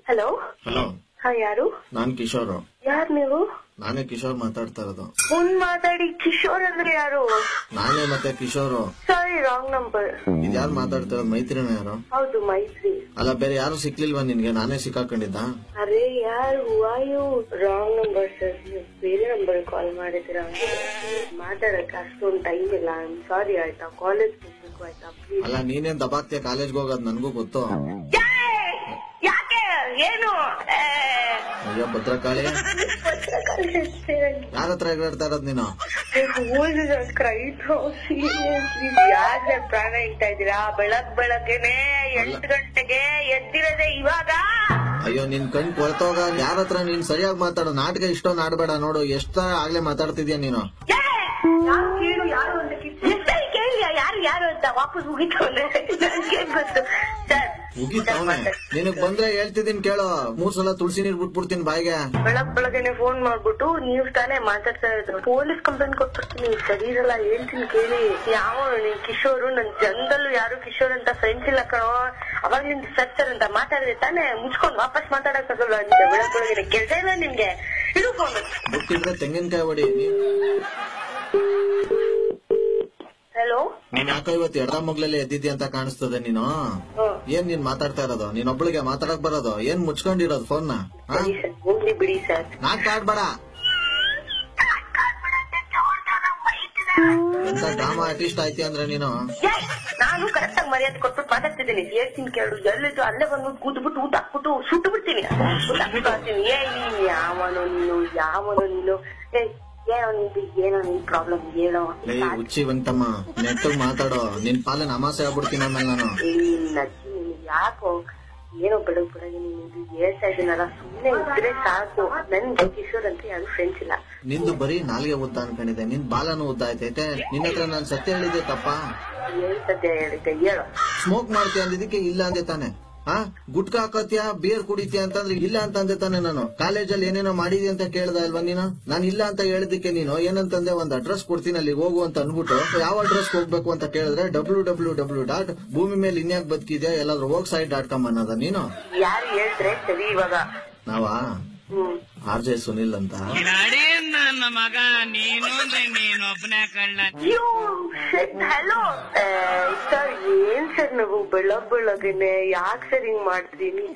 Hello hello. ಹಾ, ಯಾರು? ನಾನ್ ಕಿಶೋರ್. ಯಾರು ನೀವು? ನಾನೇ ಕಿಶೋರ್ ಮಾತಾಡ್ತಾ ಇರೋದು. ಮಾತಾಡಿ. ಕಿಶೋರ್ ಅಂದ್ರೆ ಯಾರು? ನಾನೇ ಮತ್ತೆ ಕಿಶೋರ್. ಸಾರಿ, ರಾಂಗ್ ನಂಬರ್. ಇದ್ಯಾರು ಮಾತಾಡ್ತಾ ಇರೋದು? ಮೈತ್ರಿನ ಯಾರು? ಹೌದು, ಮೈತ್ರಿ. ಅಲ್ಲ, ಬೇರೆ ಯಾರು ಸಿಕ್ಲಿಲ್ವಾ ನಿನ್ಗೆ? ನಾನೇ ಸಿಕ್ಕಾಕೊಂಡಿದ್ದ. ಅರೆ ಯಾರು? ವಾಯು ರಾಂಗ್ ನಂಬರ್ ಸರ್. ನೀವು ಬೇರೆ ನಂಬರ್ ಕಾಲ್ ಮಾಡಿದಿರಾ? ಮಾತಾಡಕ್ಕೆ ಅಷ್ಟೊಂದು ಟೈಮ್ ಇಲ್ಲ. ಸಾರಿ ಆಯ್ತಾ? ಕಾಲೇಜ್ ಹೋಗ್ಬೇಕು ಆಯ್ತಾ? ಪ್ಲೀಸ್. ಅಲ್ಲ, ನೀನೇನ್ ದಬಾಕ್ತಿಯ ಕಾಲೇಜ್ಗೆ ಹೋಗೋದ್ ನನ್ಗೂ ಗೊತ್ತು. ಯಾಕೆ? ಏನು? ಅಯ್ಯೋ ಭದ್ರಕಾಳಿ, ಯಾರ ಹತ್ರ ಎಗರಾಡ್ತಾ ಇರೋದ್ ನೀನು? ಯಾಕೆ ಪ್ರಾಣ ಇಡ್ತಾ ಇದ್ದೀರಾ? ಬೆಳಗ್ಗೆನೆ 8 ಗಂಟೆಗೆ ಎದ್ದಿರದೆ ಇವಾಗ? ಅಯ್ಯೋ, ನಿನ್ ಕಣ್ ಕೊಳ್ತೋಗ. ಯಾರ ಹತ್ರ ನೀನ್ ಸರಿಯಾಗಿ ಮಾತಾಡೋ. ನಾಟಕ ಇಷ್ಟೊಂದು ಆಡ್ಬೇಡ. ನೋಡು, ಎಷ್ಟ ಆಗ್ಲೇ ಮಾತಾಡ್ತಿದ್ಯಾ ನೀನು. ಯಾರು ಅಂತ ವಾಪಸ್ ಮುಗಿತವನೆ. ಗೊತ್ತು ಸರ್. ಮುಗಿತವನೆ. ನಿನಗ್ ಬಂದ್ರೆ ಹೇಳ್ತಿದ್ದೀನಿ ಕೇಳೋ. 3 ಸಲ ತುಳಸಿ ನೀರ್ ಬಿಟ್ಬಿಡ್ತೀನಿ ಬಾಯಿಗೆ. ಬೆಳಗ್ಗೆನೆ ಫೋನ್ ಮಾಡ್ಬಿಟ್ಟು ನೀವ್ ತಾನೇ ಮಾತಾಡ್ತಾ ಇದ್ರು. ಪೊಲೀಸ್ ಕಂಪ್ಲೇಂಟ್ ಕೊಟ್ಬಿಡ್ತೀನಿ. ಸರಿ ಇರಲ್ಲ, ಹೇಳ್ತೀನಿ ಕೇಳಿ. ಯಾವ ನೀನ್ ಕಿಶೋರು? ನನ್ ಜನದಲ್ಲೂ ಯಾರು ಕಿಶೋರ್ ಅಂತ ಫ್ರೆಂಡ್ಸ್ ಇಲ್ಲ ಕಣೋ. ಅವಾಗ ನಿನ್ ಸರ್ ಅಂತ ಮಾತಾಡಿದ್ರೆ ತಾನೇ ಮುಚ್ಕೊಂಡ್ ವಾಪಸ್ ಮಾತಾಡಕ್ಕಾಗಲ್ಲ. ಬೆಳಗ್ಗೆನೆ ಕೆಲ್ಸ ಇಲ್ಲ ನಿಮ್ಗೆ. ಇಡು ಫೋನ್. ಬಿಟ್ಟಿದ್ರೆ ತೆಂಗಿನಕಾಯಿ ಹೊಡಿ. ಹಲೋ. ನೀನ್ ಯಾಕೋ ಇವತ್ತು ಎಡ ಮಗ್ಲಲ್ಲಿ ಎದ್ದಿದ್ದಿ ಅಂತ ಕಾಣಿಸ್ತದೆ ನೀನು. ಏನ್ ನೀನ್ ಮಾತಾಡ್ತಾ ಇರೋದು? ನೀನ್ ಒಬ್ಳಿಗೆ ಮಾತಾಡಕ್ ಬರೋದು? ಏನ್ ಮುಚ್ಕೊಂಡಿರೋದು ಫೋನ್ ನ? ಹೋಗ್ಲಿ ಬಿಡಿ ಸರ್. ನಾಕ್ ಆಡ್ಬೇಡ. ಎಂತ ಡ್ರಾಮಾ ಆರ್ಟಿಸ್ಟ್ ಆಯ್ತಿ ಅಂದ್ರೆ ನೀನು. ನಾನು ಕರೆಕ್ಟ್ ಆಗಿ ಮರ್ಯಾದೆ ಕೊಟ್ಬಿಟ್ಟು ಮಾತಾಡ್ತಿದ್ದೀನಿ. ಹೇಳ್ತೀನಿ ಕೇಳು. ಎಲ್ಲಿದ್ದು ಅಲ್ಲೇ ಬಂದ್ಬಿಟ್ಟು ಕೂತ್ಬಿಟ್ಟು ಊಟ ಹಾಕ್ಬಿಟ್ಟು ಸುಟ್ಟು ಬಿಡ್ತೀನಿ. ಯಾವನು ನೀನು? ಏನೋ ನಿನ್ ಪ್ರಾಬ್ಲಮ್ ಹೇಳೋ. ಹುಚ್ಚಿ ವಂತಮ್ಮ, ನೆಟ್ಟಗ್ ಮಾತಾಡೋ. ನಿನ್ ಪಾಲನ್ ಅಮಾಸೆ ಆಗ್ಬಿಡ್ತೀನಿ ಆಮೇಲೆ ನಾನು. ಯಾಕೋ ಏನೋ ಬೆಳಗ್ಗೆ ನೀನು ಹೇಳ್ತಾ ಇದ್ದೀನಲ್ಲ, ಸುಮ್ನೆ ಇದ್ರೆ ಸಾಕು. ನನ್ಗೆ ಕಿಶೋರ್ ಅಂತ ಯಾರು ಫ್ರೆಂಡ್ಸ್ ಇಲ್ಲ. ನಿಂದು ಬರೀ ನಾಲ್ಗೆ ಉದ್ದ ಅನ್ಕೊಂಡಿದ್ದೆ. ನಿನ್ ಬಾಲನು ಉದ್ದ ಆಯ್ತೈತೆ. ನಿನ್ನ ಹತ್ರ ನಾನ್ ಸತ್ಯ ಹೇಳಿದ್ದೆ ತಪ್ಪ? ಏನ್ ಸದ್ಯ ಹೇಳಿದ್ದೆ ಹೇಳೋ. ಸ್ಮೋಕ್ ಮಾಡ್ತೀಯ ಅಂದಿದ್ದಕ್ಕೆ ಇಲ್ಲ ಅಂದೆ ತಾನೆ? ಗುಟ್ಕಾ ಹಾಕೋತ್ಯಾ, ಬಿಯರ್ ಕುಡಿತೀಯ ಅಂತಂದ್ರೆ ಇಲ್ಲ ಅಂತ ಅಂದೆ ತಾನೆ ನಾನು. ಕಾಲೇಜಲ್ಲಿ ಏನೇನೋ ಮಾಡಿದಿ ಅಂತ ಕೇಳ್ದ ಅಲ್ವಾ ನೀನು? ನಾನು ಇಲ್ಲ ಅಂತ ಹೇಳಿದಕ್ಕೆ ನೀನು ಏನಂತಂದೆ? ಒಂದ್ ಅಡ್ರೆಸ್ ಕೊಡ್ತೀನಿ, ಅಲ್ಲಿ ಹೋಗು ಅಂತ ಅನ್ಬಿಟ್ಟು ಯಾವ ಅಡ್ರೆಸ್ ಹೋಗ್ಬೇಕು ಅಂತ ಕೇಳಿದ್ರೆ www. ಭೂಮಿ ಮೇಲೆ ಇನ್ಯಾಕ್ ಬದುಕಿದ್ಯಾ ಎಲ್ಲಾದ್ರೂ ಹೋಗ್ಸೈಟ್.com ಅನ್ನೋದ ನೀನು? ಯಾರು ಹೇಳ್ತಾರೆ ಸರಿ ಇವಾಗ? ನಾವಾ RJ ಸುನಿಲ್ ಅಂತ. ನನ್ನ ಮಗ ನೀನು ನೀನೊಬ್ಬನೇ ಕಳ್ಳ. Hello sir. ಏನ್ ಸರ್ ನಾವು ಬೆಳಗ್ಗೆನೆ ಯಾಕೆ ಸರ್ ಹಿಂಗ್ ಮಾಡ್ತೀನಿ?